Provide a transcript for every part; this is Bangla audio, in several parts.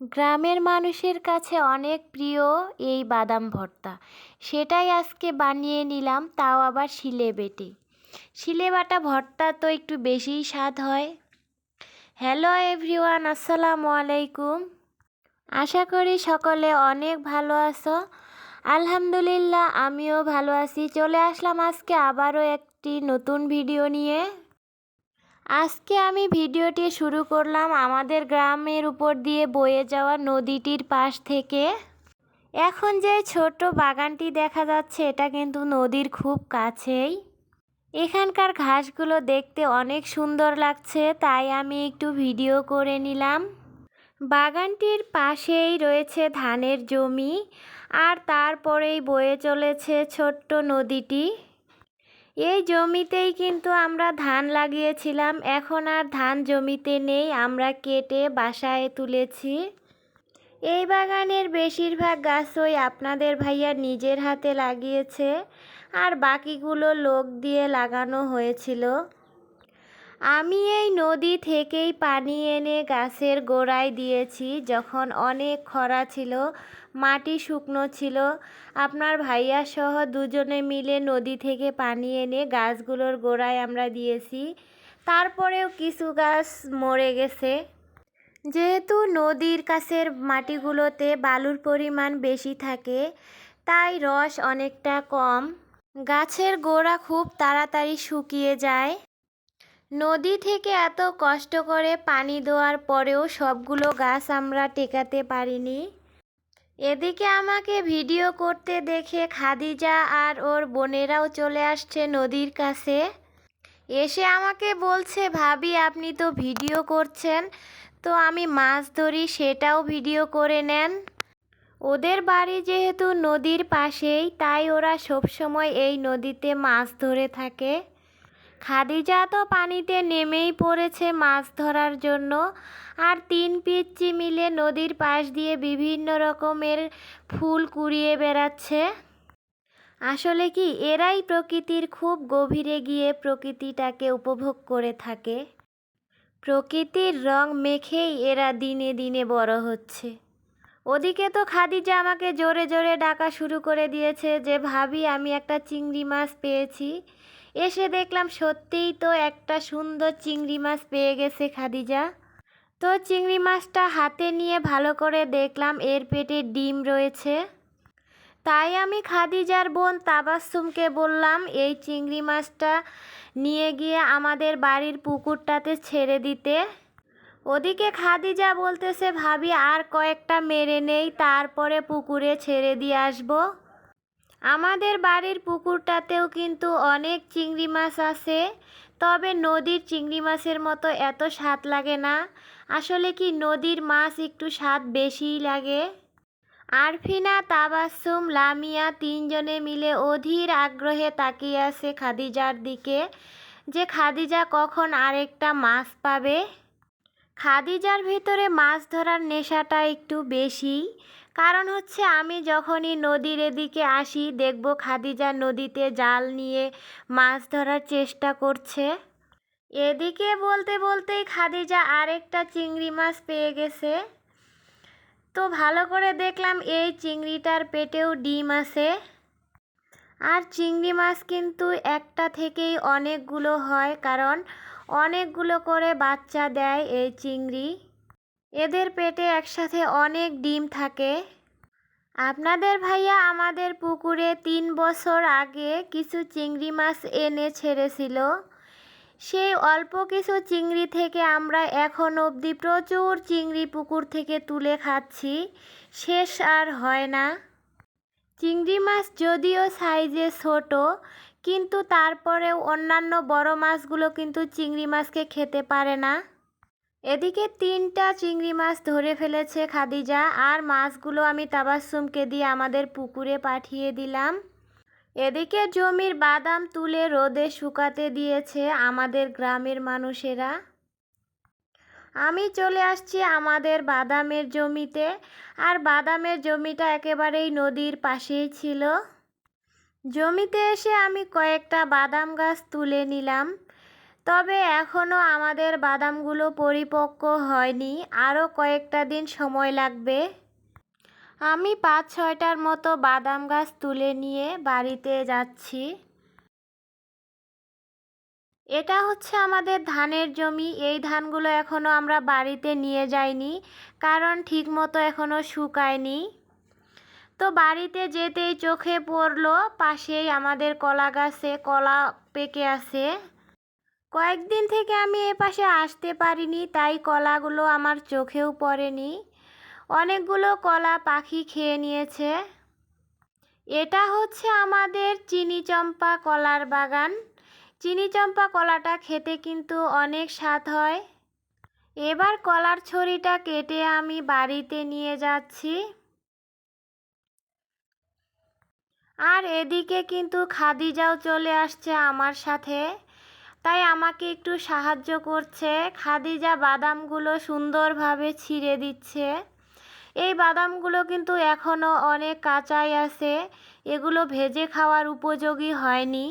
গ্রামের মানুষের কাছে অনেক প্রিয় এই বাদাম ভর্তা। সেটাই আজকে বানিয়ে নিলাম, তাও আবার শিলে বেটে। শিলে বাটা ভর্তা তো একটু বেশিই স্বাদ হয়। হ্যালো এভরিওয়ান, আসসালামু আলাইকুম। আশা করি সকলে অনেক ভালো আছো। আলহামদুলিল্লাহ, আমিও ভালো আছি। চলে আসলাম আজকে আবারও একটি নতুন ভিডিও নিয়ে। আজকে আমি ভিডিওটি শুরু করলাম আমাদের গ্রামের উপর দিয়ে বয়ে যাওয়া নদীটির পাশ থেকে। এখন যে ছোট্ট বাগানটি দেখা যাচ্ছে, এটা কিন্তু নদীর খুব কাছেই। এখানকার ঘাসগুলো দেখতে অনেক সুন্দর লাগছে, তাই আমি একটু ভিডিও করে নিলাম। বাগানটির পাশেই রয়েছে ধানের জমি, আর তারপরেই বয়ে চলেছে ছোট্ট নদীটি। এই জমিতেই কিন্তু আমরা ধান লাগিয়েছিলাম, এখন আর ধান জমিতে নেই, আমরা কেটে বাসায় তুলেছি। এই বাগানের বেশিরভাগ গাছই আপনাদের ভাইয়া নিজের হাতে লাগিয়েছে, আর বাকিগুলো লোক দিয়ে লাগানো হয়েছিল। আমি এই নদী থেকেই পানি এনে গাছের গোড়ায় দিয়েছি যখন অনেক খরা ছিল, মাটি শুকনো ছিল। আপনার ভাইয়া সহ দুজনে মিলে নদী থেকে পানি এনে গাছগুলোর গোড়ায় আমরা দিয়েছি। তারপরেও কিছু গাছ মরে গেছে, যেহেতু নদীর কাছের মাটিগুলোতে বালুর পরিমাণ বেশি থাকে, তাই রস অনেকটা কম। গাছের গোড়া খুব তাড়াতাড়ি শুকিয়ে যায়। নদী থেকে এত কষ্ট করে পানি দেওয়ার পরেও সবগুলো গাছ আমরা টেকাতে পারিনি। এদিকে আমাকে ভিডিও করতে দেখে খাদিজা আর ওর বোনেরাও চলে আসছে নদীর কাছে। এসে আমাকে বলছে, ভাবি আপনি তো ভিডিও করছেন, তো আমি মাছ ধরি সেটাও ভিডিও করে নেন। ওদের বাড়ি যেহেতু নদীর পাশেই, তাই ওরা সবসময় এই নদীতে মাছ ধরে থাকে। খাদিজা তো পানিতে নেমেই পড়েছে মাছ ধরার জন্য, আর তিন পিচ্চি মিলে নদীর পাশ দিয়ে বিভিন্ন রকমের ফুল কুড়িয়ে বেড়াচ্ছে। আসলে কি, এরাই প্রকৃতির খুব গভীরে গিয়ে প্রকৃতিটাকে উপভোগ করে থাকে। প্রকৃতির রং মেখেই এরা দিনে দিনে বড় হচ্ছে। ওদিকে তো খাদিজা আমাকে জোরে জোরে ডাকা শুরু করে দিয়েছে যে, ভাবি আমি একটা চিংড়ি মাছ পেয়েছি। এসে দেখলাম সত্যিই তো একটা সুন্দর চিংড়ি মাছ পেয়ে গেছে খাদিজা। তো চিংড়ি মাছটা হাতে নিয়ে ভালো করে দেখলাম এর পেটে ডিম রয়েছে। তাই আমি খাদিজার বোন তাবাসসুমকে বললাম এই চিংড়ি মাছটা নিয়ে গিয়ে আমাদের বাড়ির পুকুরটাতে ছেড়ে দিতে। ওদিকে খাদিজা বলতেছে, ভাবি আর কয়েকটা মেরে নেই, তারপরে পুকুরে ছেড়ে দিয়ে আসবো। আমাদের বাড়ির পুকুরটাতেও কিন্তু অনেক চিংড়ি মাছ আছে, তবে নদীর চিংড়ি মাছের মতো এত স্বাদ লাগে না। আসলে কি, নদীর মাছ একটু স্বাদ বেশিই লাগে। আরফিনা, তাবাসসুম, লামিয়া তিনজনে মিলে অধীর আগ্রহে তাকিয়ে আছে খাদিজার দিকে, যে খাদিজা কখন আরেকটা মাছ পাবে। খাদিজার ভিতরে মাছ ধরার নেশাটা একটু বেশি, কারণ হচ্ছে আমি যখনই নদীর এদিকে আসি দেখব খাদিজা নদীতে জাল নিয়ে মাছ ধরার চেষ্টা করছে। এদিকে বলতে বলতেই খাদিজা আরেকটা চিংড়ি মাছ পেয়ে গেছে। তো ভালো করে দেখলাম এই চিংড়িটার পেটেও ডিম আছে। আর চিংড়ি মাছ কিন্তু একটা থেকেই অনেকগুলো হয়, কারণ অনেকগুলো করে বাচ্চা দেয় এই চিংড়ি। এদের পেটে একসাথে অনেক ডিম থাকে। আপনাদের ভাইয়া আমাদের পুকুরে 3 বছর আগে কিছু চিংড়ি মাছ এনে ছেড়েছিল। সেই অল্প কিছু চিংড়ি থেকে আমরা এখন অবধি প্রচুর চিংড়ি পুকুর থেকে তুলে খাচ্ছি, শেষ আর হয় না। চিংড়ি মাছ যদিও সাইজে ছোট, কিন্তু তারপরেও অন্যান্য বড় মাছগুলো কিন্তু চিংড়ি মাছকে খেতে পারে না। এদিকে 3টা চিংড়ি মাছ ধরে ফেলেছে খাদিজা, আর মাছগুলো আমি তাবাসসুমকে দিয়ে আমাদের পুকুরে পাঠিয়ে দিলাম। এদিকে জমির বাদাম তুলে রোদে শুকাতে দিয়েছে আমাদের গ্রামের মানুষেরা। আমি চলে আসছি আমাদের বাদামের জমিতে, আর বাদামের জমিটা একেবারেই নদীর পাশেই ছিল। জমিতে এসে আমি কয়েকটা বাদাম গাছ তুলে নিলাম। তবে এখনও আমাদের বাদামগুলো পরিপক্ক হয়নি, আরও কয়েকটা দিন সময় লাগবে। আমি 5-6টার মতো বাদাম গাছ তুলে নিয়ে বাড়িতে যাচ্ছি। এটা হচ্ছে আমাদের ধানের জমি। এই ধানগুলো এখনও আমরা বাড়িতে নিয়ে যাইনি, কারণ ঠিকমতো এখনও শুকায়নি। তো বাড়িতে যেতেই চোখে পড়লো পাশেই আমাদের কলা গাছে কলা পেকে আছে। কয়েকদিন থেকে আমি এ পাশে আসতে পারিনি, তাই কলাগুলো আমার চোখেও পড়েনি। অনেকগুলো কলা পাখি খেয়ে নিয়েছে। এটা হচ্ছে আমাদের চিনিচম্পা কলার বাগান। চিনিচম্পা কলাটা খেতে কিন্তু অনেক স্বাদ হয়। এবার কলার ছড়িটা কেটে আমি বাড়িতে নিয়ে যাচ্ছি। আর এদিকে কিন্তু খাদিজাও চলে আসছে আমার সাথে, তাই আমাকে একটু সাহায্য করছে। খাদিজা বাদামগুলো সুন্দরভাবে ছিঁড়ে দিচ্ছে। এই বাদামগুলো কিন্তু এখনও অনেক কাঁচাই আছে, এগুলো ভেজে খাওয়ার উপযোগী হয়নি।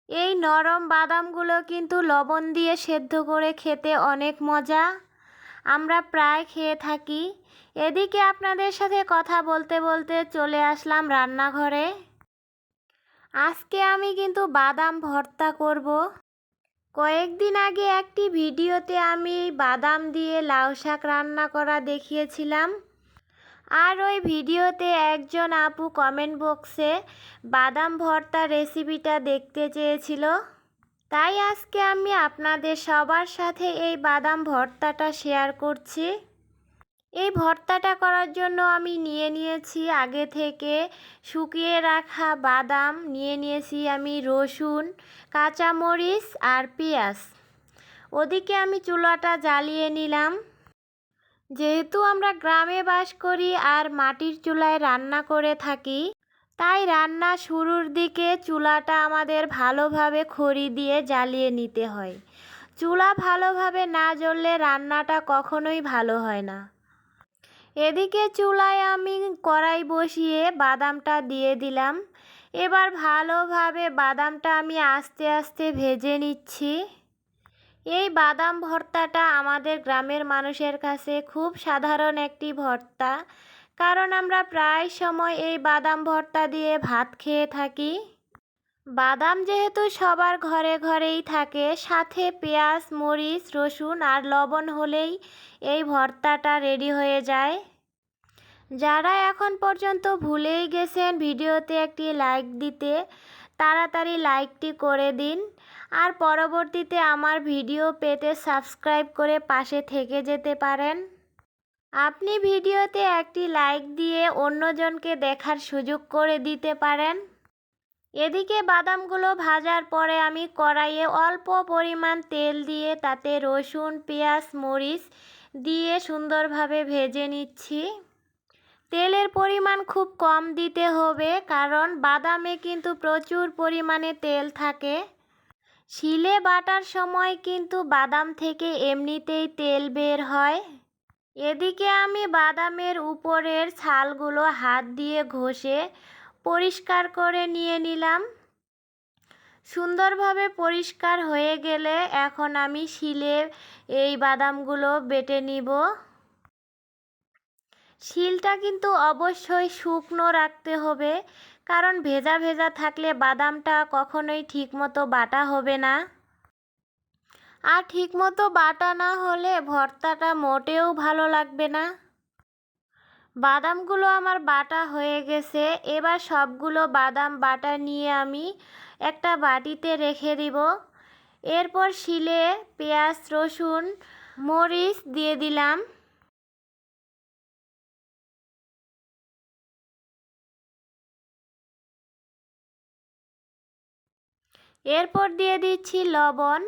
এই নরম বাদামগুলো কিন্তু লবণ দিয়ে সেদ্ধ করে খেতে অনেক মজা, আমরা প্রায় খেয়ে থাকি। এদিকে আপনাদের সাথে কথা বলতে বলতে চলে আসলাম রান্নাঘরে। আজকে আমি কিন্তু বাদাম ভর্তা করব। কয়েকদিন আগে একটি ভিডিওতে আমি বাদাম দিয়ে লাউ শাক রান্না করা দেখিয়েছিলাম। আর ওই ভিডিওতে একজন আপু কমেন্ট বক্সে বাদাম ভর্তা রেসিপিটা দেখতে চেয়েছিল, তাই আজকে আমি আপনাদের সবার সাথে এই বাদাম ভর্তাটা শেয়ার করছি। এই ভর্তাটা করার জন্য আমি নিয়ে নিয়েছি আগে থেকে শুকিয়ে রাখা বাদাম, নিয়ে নিয়েছি আমি রসুন, কাঁচামরিচ আর পেঁয়াজ। ওদিকে আমি চুলাটা জ্বালিয়ে নিলাম। যেহেতু আমরা গ্রামে বাস করি আর মাটির চুলায় রান্না করে থাকি, তাই রান্না শুরুর দিকে চুলাটা আমাদের ভালোভাবে খড়ি দিয়ে জ্বালিয়ে নিতে হয়। চুলা ভালোভাবে না জ্বললে রান্নাটা কখনোই ভালো হয় না। এদিকে চুলায় আমি কড়াই বসিয়ে বাদামটা দিয়ে দিলাম। এবার ভালোভাবে বাদামটা আমি আস্তে আস্তে ভেজে নিচ্ছি। এই বাদাম ভর্তাটা আমাদের গ্রামের মানুষের কাছে খুব সাধারণ একটি ভর্তা, কারণ আমরা প্রায় সময় এই বাদাম ভর্তা দিয়ে ভাত খেয়ে থাকি। বাদাম যেহেতু সবার ঘরে ঘরেই থাকে, সাথে পেঁয়াজ, মরিচ, রসুন আর লবণ হলেই এই ভর্তাটা রেডি হয়ে যায়। যারা এখন পর্যন্ত ভুলেই গেছেন ভিডিওতে একটি লাইক দিতে, তাড়াতাড়ি লাইকটি করে দিন। আর পরবর্তীতে আমার ভিডিও পেতে সাবস্ক্রাইব করে পাশে থেকে যেতে পারেন। আপনি ভিডিওতে একটি লাইক দিয়ে অন্যজনকে দেখার সুযোগ করে দিতে পারেন। এদিকে বাদামগুলো ভাজার পরে আমি কড়াইয়ে অল্প পরিমাণ তেল দিয়ে তাতে রসুন, পেঁয়াজ, মরিচ দিয়ে সুন্দরভাবে ভেজে নিচ্ছি। তেলের পরিমাণ খুব কম দিতে হবে, কারণ বাদামে কিন্তু প্রচুর পরিমাণে তেল থাকে। শিলে বাটার সময় কিন্তু বাদাম থেকে এমনিতেই তেল বের হয়। এদিকে আমি বাদামের উপরের ছালগুলো হাত দিয়ে ঘষে পরিষ্কার করে নিয়ে নিলাম। সুন্দরভাবে পরিষ্কার হয়ে গেলে এখন আমি শিলে এই বাদামগুলো বেটে নিব। শিলটা কিন্তু অবশ্যই শুকনো রাখতে হবে, কারণ ভেজা ভেজা থাকলে বাদামটা কখনোই ঠিকমতো বাটা হবে না। আর ঠিকমতো বাটা না হলে ভর্তাটা মোটেও ভালো লাগবে না। বাদামগুলো আমার বাটা হয়ে গেছে। এবার সবগুলো বাদাম বাটা নিয়ে আমি একটা বাটিতে রেখে দিব। এরপর শিলে পেঁয়াজ, রসুন, মরিচ দিয়ে দিলাম। এরপর দিয়ে দিচ্ছি লবণ।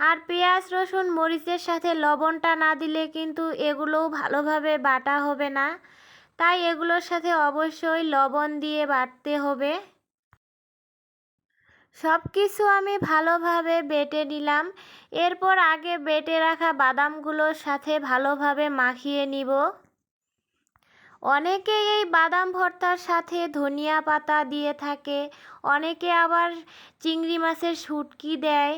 আর পেঁয়াজ, রসুন, মরিচের সাথে লবণটা না দিলে কিন্তু এগুলোও ভালোভাবে বাটা হবে না, তাই এগুলোর সাথে অবশ্যই লবণ দিয়ে বাটতে হবে। সব কিছু আমি ভালোভাবে বেটে নিলাম। এরপর আগে বেটে রাখা বাদামগুলোর সাথে ভালোভাবে মাখিয়ে নিব। অনেকে এই বাদাম ভর্তার সাথে ধনিয়া পাতা দিয়ে থাকে, অনেকে আবার চিংড়ি মাছের শুটকি দেয়।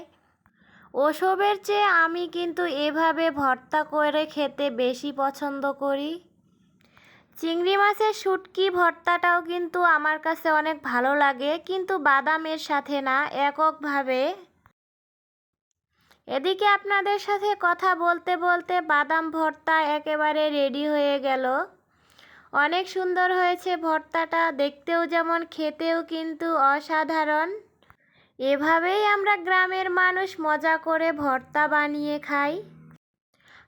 ওসবের চেয়ে আমি কিন্তু এভাবে ভর্তা করে খেতে বেশি পছন্দ করি। চিংড়ি মাছের শুটকি ভর্তাটাও কিন্তু আমার কাছে অনেক ভালো লাগে, কিন্তু বাদামের সাথে না, এককভাবে। এদিকে আপনাদের সাথে কথা বলতে বলতে বাদাম ভর্তা একেবারে রেডি হয়ে গেল। অনেক সুন্দর হয়েছে ভর্তাটা, দেখতেও যেমন খেতেও কিন্তু অসাধারণ। এভাবেই আমরা গ্রামের মানুষ মজা করে ভর্তা বানিয়ে খাই।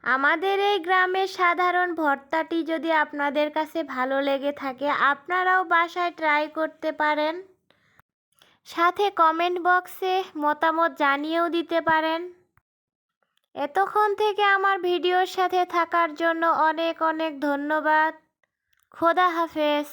আমাদের এই গ্রামের সাধারণ ভর্তাটি যদি আপনাদের কাছে ভালো লেগে থাকে, আপনারাও বাসায় ট্রাই করতে পারেন। সাথে কমেন্ট বক্সে মতামত জানিয়েও দিতে পারেন। এতক্ষণ থেকে আমার ভিডিওর সাথে থাকার জন্য অনেক অনেক ধন্যবাদ। খোদা হাফেজ।